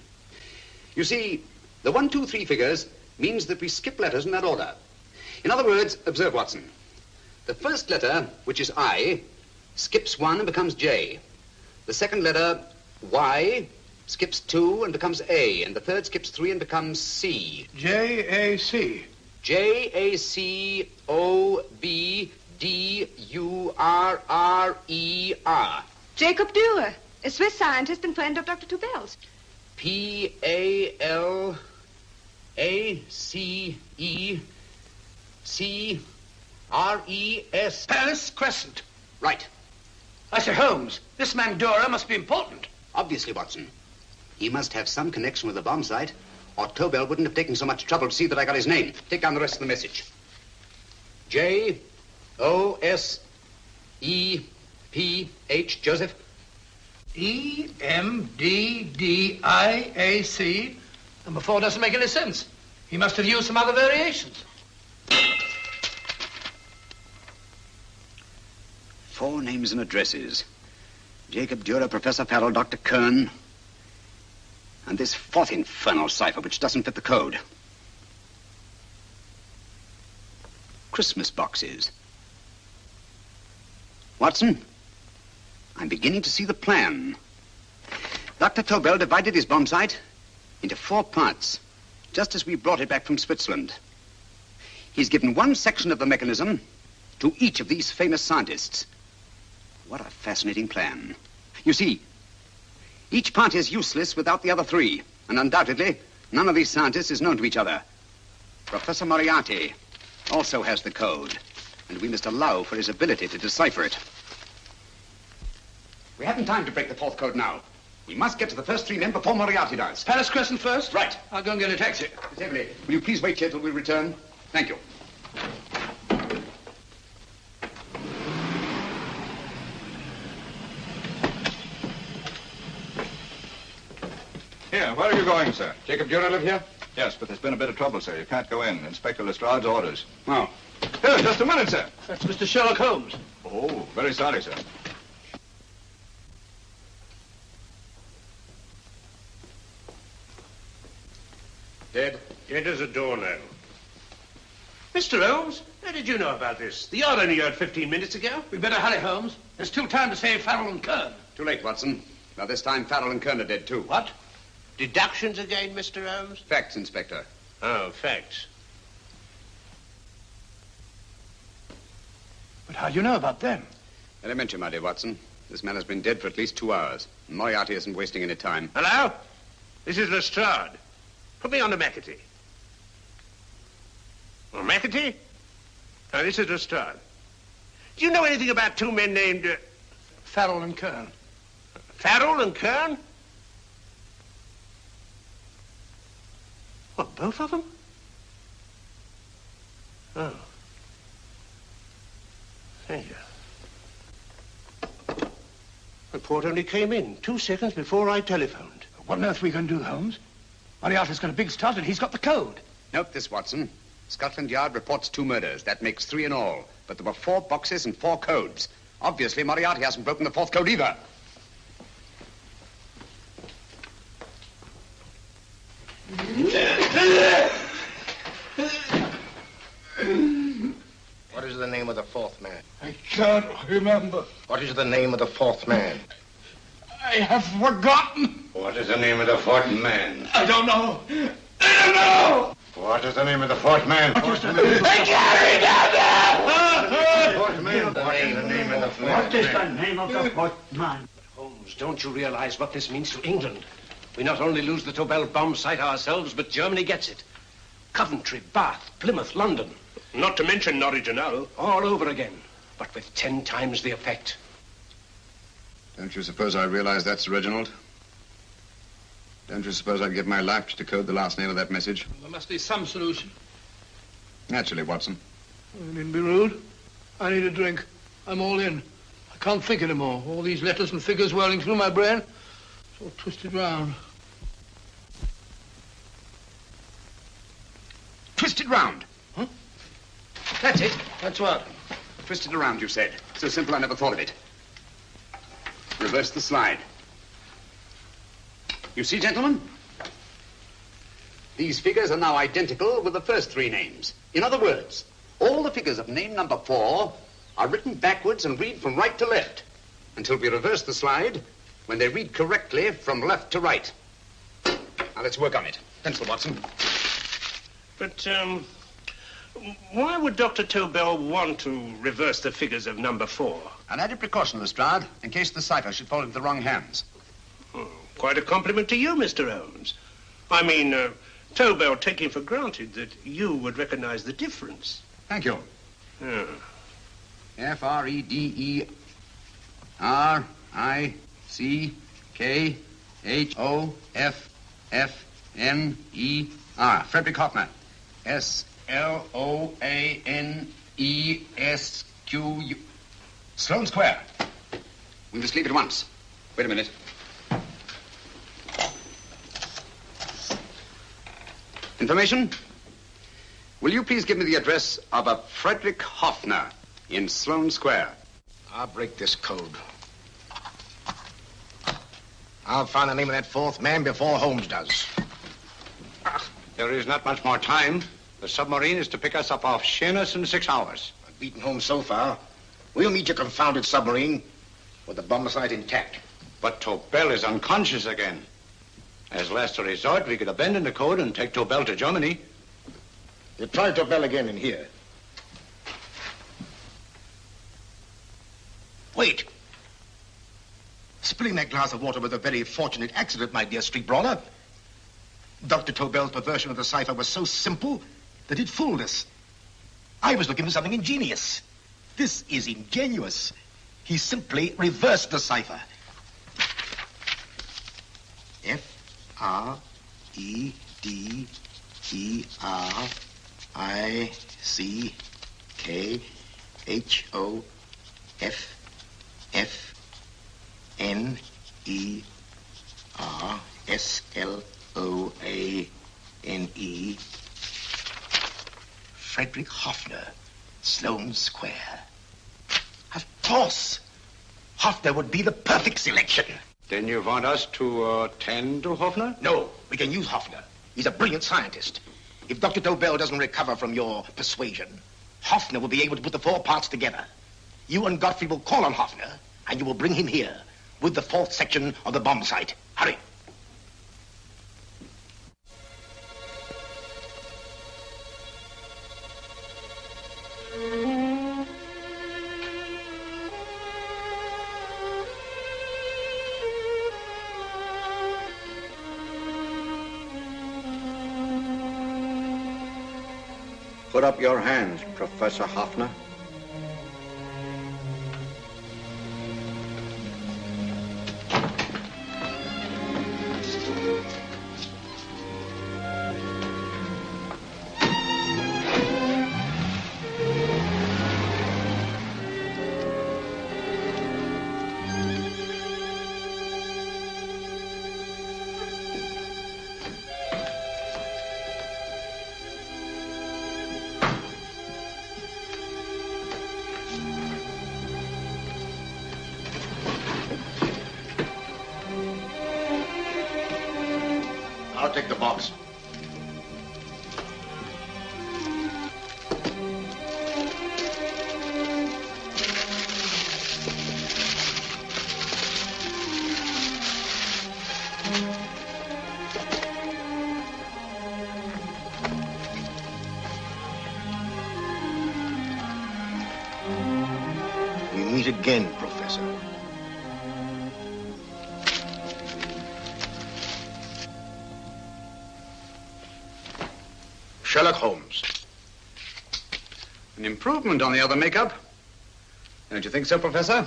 You see, the 1, 2, 3 figures means that we skip letters in that order. In other words, observe, Watson. The first letter, which is I, skips 1 and becomes J. The second letter, Y, skips 2 and becomes A. And the third skips 3 and becomes C. J-A-C. J-A-C-O-B-D-U-R-R-E-R. Jacob Dürer, a Swiss scientist and friend of Dr. Tobel's. P-A-L-A-C-E-C-R-E-S. Paris Crescent. Right. I say, Holmes, this man Dürer must be important. Obviously, Watson. He must have some connection with the bomb site, or Tobel wouldn't have taken so much trouble to see that I got his name. Take down the rest of the message. J-O-S-E-P-H, Joseph. E-M-D-D-I-A-C. Number 4 doesn't make any sense. He must have used some other variations. 4 names and addresses. Jacob Dürer, Professor Farrell, Dr. Kern, and this 4th infernal cipher, which doesn't fit the code. Christmas boxes. Watson, I'm beginning to see the plan. Dr. Tobel divided his bomb site into 4 parts, just as we brought it back from Switzerland. He's given one section of the mechanism to each of these famous scientists. What a fascinating plan. You see, each part is useless without the other 3, and undoubtedly, none of these scientists is known to each other. Professor Moriarty also has the code, and we must allow for his ability to decipher it. We haven't time to break the 4th code now. We must get to the first 3 men before Moriarty does. Paris Crescent first? Right. I'll go and get a taxi. Miss Eberly, will you please wait here till we return? Thank you. Here, where are you going, sir? Jacob Dürer live here? Yes, but there's been a bit of trouble, sir. You can't go in. Inspector Lestrade's orders. Oh. Here, just a minute, sir. That's Mr. Sherlock Holmes. Oh, very sorry, sir. Dead? Dead as a doornail. Mr. Holmes, how did you know about this? The yard only heard 15 minutes ago. We better hurry, Holmes. There's still time to save Farrell and Kern. Too late, Watson. Now, this time, Farrell and Kern are dead, too. What? Deductions again, Mr. Holmes? Facts, Inspector. Oh, facts. But how do you know about them? Elementary, my dear Watson. This man has been dead for at least 2 hours. Moriarty isn't wasting any time. Hello? This is Lestrade. Put me on to McAtee. Oh, McAtee? Oh, this is Lestrade. Do you know anything about two men named... Farrell and Kern. Farrell and Kern? What, both of them? Oh. Thank you. Report only came in 2 seconds before I telephoned. What on earth are we going to do, Holmes? Moriarty's got a big start and he's got the code. Note this, Watson. Scotland Yard reports 2 murders. That makes 3 in all. But there were 4 boxes and 4 codes. Obviously, Moriarty hasn't broken the 4th code either. What is the name of the 4th man? I can't remember. What is the name of the 4th man? I have forgotten. What is the name of the 4th man? I don't know. I don't know. What is the name of the 4th man? I can't remember. What is the name of the 4th man? What is the name of the 4th man? Holmes, don't you realize what this means to England? We not only lose the Tobel bomb site ourselves, but Germany gets it. Coventry, Bath, Plymouth, London. Not to mention Norwich and Hull. All over again, but with 10 times the effect. Don't you suppose I realize that's Reginald? Don't you suppose I'd give my life to decode the last name of that message? Well, there must be some solution. Naturally, Watson. You needn't be rude. I need a drink. I'm all in. I can't think anymore. All these letters and figures whirling through my brain. It's all twisted round. Twisted round? Huh? That's it. That's what? Twisted around, you said. So simple, I never thought of it. Reverse the slide. You see, gentlemen? These figures are now identical with the first 3 names. In other words, all the figures of name number 4 are written backwards and read from right to left until we reverse the slide when they read correctly from left to right. Now, let's work on it. Pencil, Watson. But, why would Dr. Tobel want to reverse the figures of number 4? An added precaution, Lestrade, in case the cipher should fall into the wrong hands. Oh, quite a compliment to you, Mr. Holmes. I mean, Tobel taking for granted that you would recognize the difference. Thank you. Oh. F-R-E-D-E-R-I-C-K-H-O-F-F-N-E-R. Frederick Hoffner. S-L-O-A-N-E-S-Q-U. Sloane Square. We must leave at once. Wait a minute. Information? Will you please give me the address of a Frederick Hoffner in Sloane Square? I'll break this code. I'll find the name of that 4th man before Holmes does. There is not much more time. The submarine is to pick us up off Sheerness in 6 hours. I've beaten Holmes so far. We'll meet your confounded submarine with the bomb site intact. But Tobel is unconscious again. As last resort, we could abandon the code and take Tobel to Germany. You try Tobel again in here. Wait. Spilling that glass of water was a very fortunate accident, my dear street brawler. Dr. Tobel's perversion of the cipher was so simple that it fooled us. I was looking for something ingenious. This is ingenious. He simply reversed the cipher. F-R-E-D-E-R-I-C-K-H-O-F-F-N-E-R-S-L-O-A-N-E. Frederick Hoffner, Sloane Square. Of course. Hoffner would be the perfect selection. Then you want us to tend to Hoffner? No, we can use Hoffner. He's a brilliant scientist. If Dr. Tobel doesn't recover from your persuasion, Hoffner will be able to put the 4 parts together. You and Godfrey will call on Hoffner, and you will bring him here with the 4th section of the bomb site. Hurry. Put up your hands, Professor Hoffner. I'll take the box. We meet again, Professor. Sherlock Holmes. An improvement on the other makeup. Don't you think so, Professor?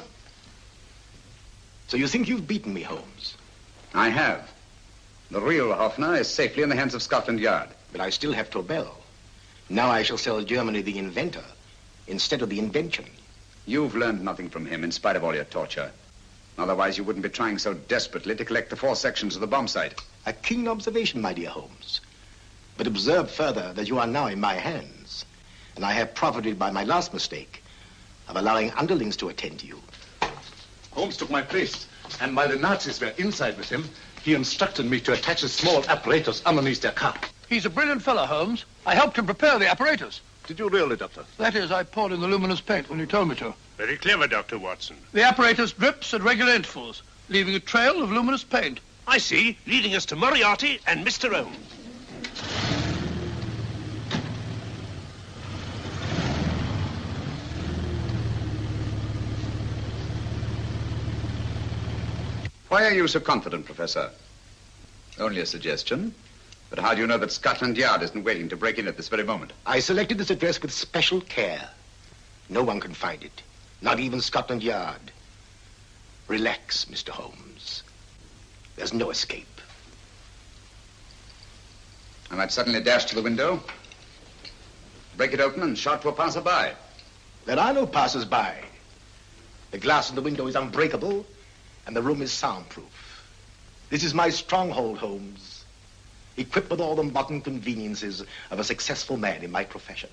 So you think you've beaten me, Holmes? I have. The real Hoffner is safely in the hands of Scotland Yard. But I still have Tobel. Now I shall sell Germany the inventor instead of the invention. You've learned nothing from him in spite of all your torture. Otherwise, you wouldn't be trying so desperately to collect the 4 sections of the bomb site. A keen observation, my dear Holmes. But observe further that you are now in my hands, and I have profited by my last mistake of allowing underlings to attend to you. Holmes took my place, and while the Nazis were inside with him, he instructed me to attach a small apparatus underneath their car. He's a brilliant fellow, Holmes. I helped him prepare the apparatus. Did you really, Doctor? That is, I poured in the luminous paint when you told me to. Very clever, Dr. Watson. The apparatus drips at regular intervals, leaving a trail of luminous paint. I see, leading us to Moriarty and Mr. Holmes. Why are you so confident, Professor? Only a suggestion. But how do you know that Scotland Yard isn't waiting to break in at this very moment? I selected this address with special care. No one can find it, not even Scotland Yard. Relax, Mr. Holmes. There's no escape. I might suddenly dash to the window, break it open, and shout to a passerby. There are no passers-by. The glass in the window is unbreakable, and the room is soundproof. This is my stronghold, Holmes, equipped with all the modern conveniences of a successful man in my profession.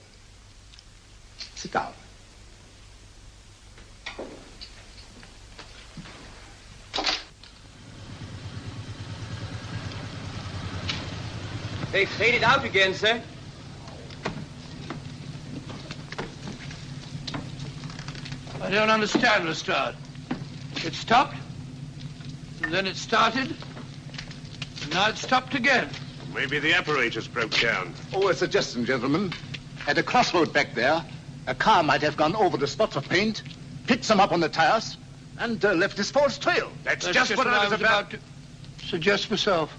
Sit down. They faded out again, sir. I don't understand, Lestrade. It stopped, and then it started, and now it stopped again. Maybe the apparatus broke down. Oh, a suggestion, gentlemen. At a crossroad back there, a car might have gone over the spots of paint, picked some up on the tires, and left this false trail. That's just what I was about to suggest myself.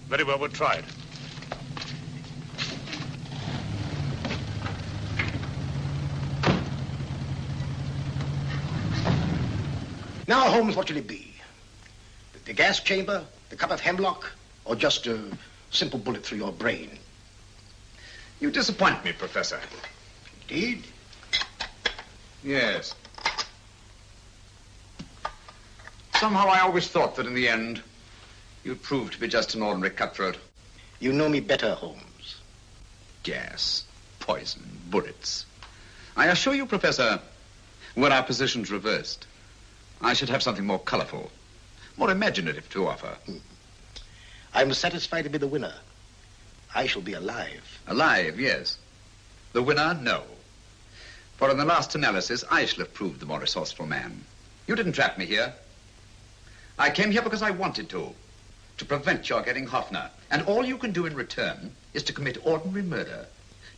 Very well, we'll try it. Now, Holmes, what should it be? The gas chamber, the cup of hemlock, or just a simple bullet through your brain? You disappoint me, Professor. Indeed? Yes. Somehow I always thought that in the end, you'd prove to be just an ordinary cutthroat. You know me better, Holmes. Gas, poison, bullets. I assure you, Professor, were our positions reversed, I should have something more colorful, more imaginative to offer. I'm satisfied to be the winner. I shall be alive. Alive, yes. The winner, no. For in the last analysis, I shall have proved the more resourceful man. You didn't trap me here. I came here because I wanted to prevent your getting Hoffner. And all you can do in return is to commit ordinary murder,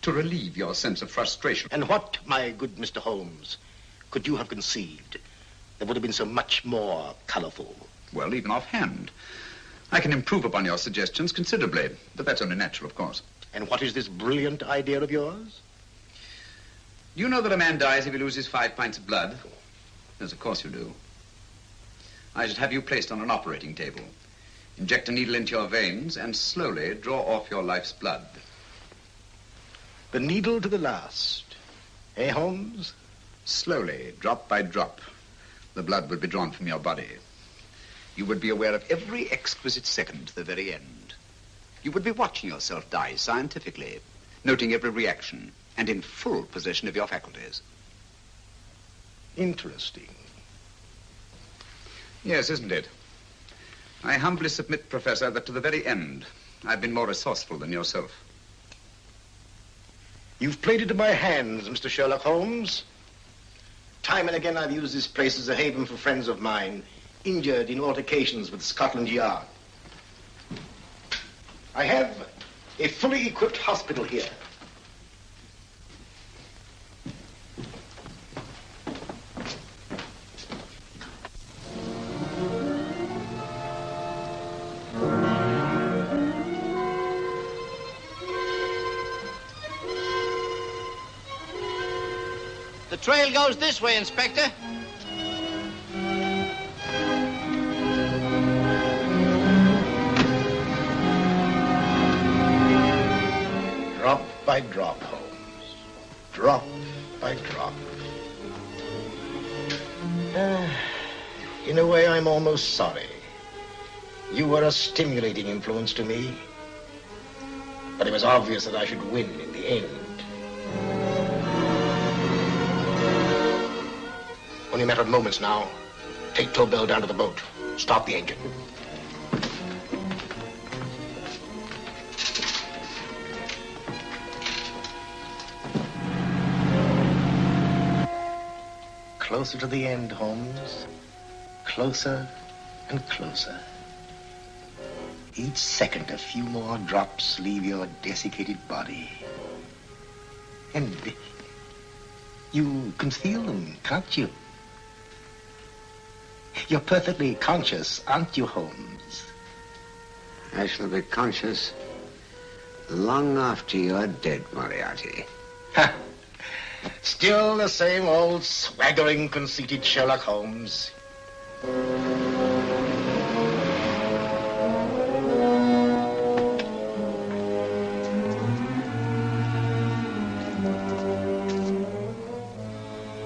to relieve your sense of frustration. And what, my good Mr. Holmes, could you have conceived that would have been so much more colorful? Well, even offhand. I can improve upon your suggestions considerably, but that's only natural, of course. And what is this brilliant idea of yours? Do you know that a man dies if he loses 5 pints of blood? Yes, of course you do. I should have you placed on an operating table, inject a needle into your veins, and slowly draw off your life's blood. The needle to the last. Eh, Holmes? Slowly, drop by drop, the blood would be drawn from your body. You would be aware of every exquisite second to the very end. You would be watching yourself die scientifically, noting every reaction, and in full possession of your faculties. Interesting. Yes, isn't it? I humbly submit, Professor, that to the very end, I've been more resourceful than yourself. You've played into my hands, Mr. Sherlock Holmes. Time and again I've used this place as a haven for friends of mine, injured in altercations with Scotland Yard. I have a fully equipped hospital here. The trail goes this way, Inspector. Drop by drop, Holmes. Drop by drop. In a way, I'm almost sorry. You were a stimulating influence to me. But it was obvious that I should win in the end. Only a matter of moments now. Take Tobel down to the boat. Stop the engine. Closer to the end, Holmes. Closer and closer. Each second, a few more drops leave your desiccated body. And you can feel them, can't you? You're perfectly conscious, aren't you, Holmes? I shall be conscious long after you're dead, Moriarty. Ha! Still the same old swaggering, conceited Sherlock Holmes.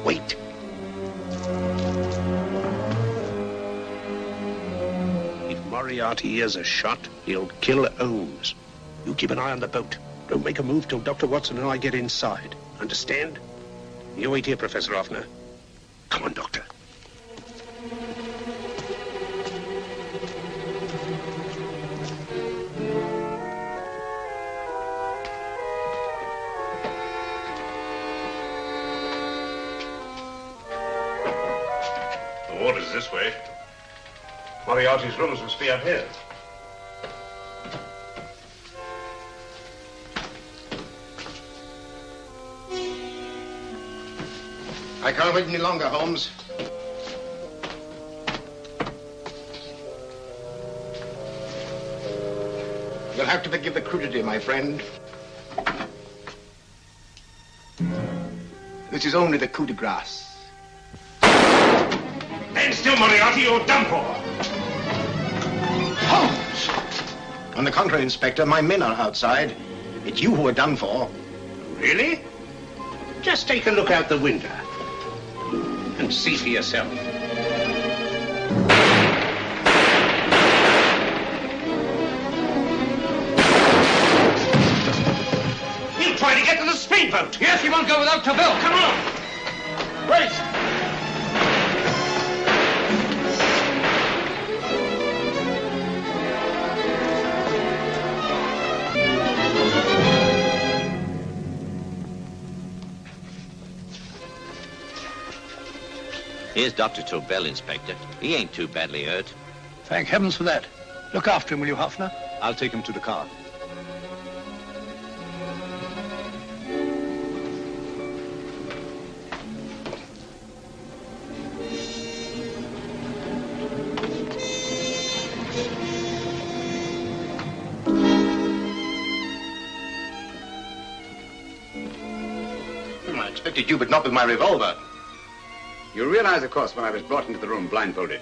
Wait. If Moriarty hears a shot, he'll kill Holmes. You keep an eye on the boat. Don't make a move till Dr. Watson and I get inside. Understand? You wait here, Professor Hoffner. Come on, Doctor. The water's this way. Moriarty's rooms must be out here. I can't wait any longer, Holmes. You'll have to forgive the crudity, my friend. This is only the coup de grace. Stand still, Moriarty, you're done for. Holmes! On the contrary, Inspector, my men are outside. It's you who are done for. Really? Just take a look out the window and see for yourself. He'll try to get to the speedboat. Yes, he won't go without Tobel. Come on. Wait. Here's Dr. Tobel, Inspector. He ain't too badly hurt. Thank heavens for that. Look after him, will you, Hoffner? I'll take him to the car. I expected you, but not with my revolver. You realize, of course, when I was brought into the room blindfolded,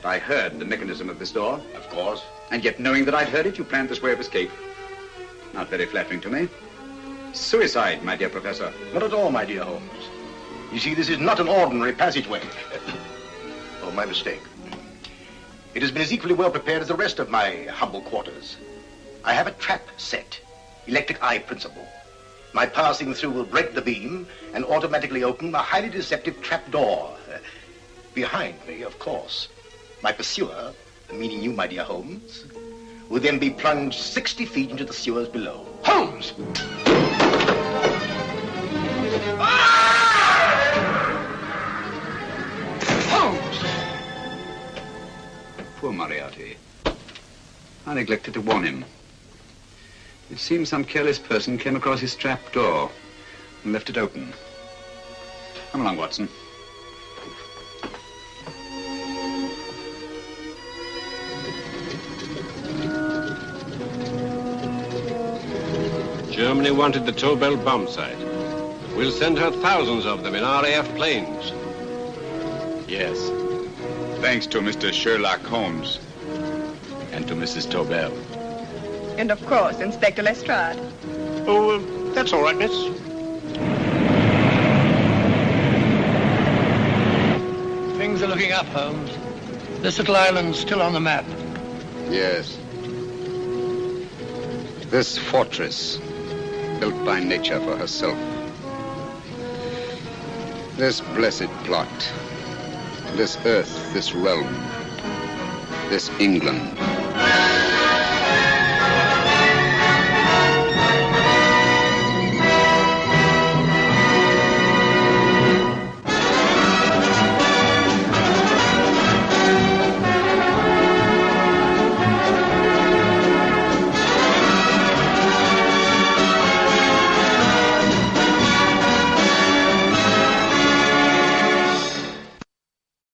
that I heard the mechanism of this door? Of course. And yet, knowing that I'd heard it, you planned this way of escape. Not very flattering to me. Suicide, my dear Professor. Not at all, my dear Holmes. You see, this is not an ordinary passageway. Oh, my mistake. It has been as equally well prepared as the rest of my humble quarters. I have a trap set, electric eye principle. My passing through will break the beam and automatically open a highly deceptive trap door. Behind me, of course, my pursuer, meaning you, my dear Holmes, will then be plunged 60 feet into the sewers below. Holmes! Holmes! Poor Moriarty. I neglected to warn him. It seems some careless person came across his trap door and left it open. Come along, Watson. Germany wanted the Tobel bomb site. We'll send her thousands of them in RAF planes. Yes. Thanks to Mr. Sherlock Holmes and to Mrs. Tobel. And of course, Inspector Lestrade. Oh, that's all right, miss. Things are looking up, Holmes. This little island's still on the map. Yes. This fortress, built by nature for herself. This blessed plot. This earth, this realm. This England.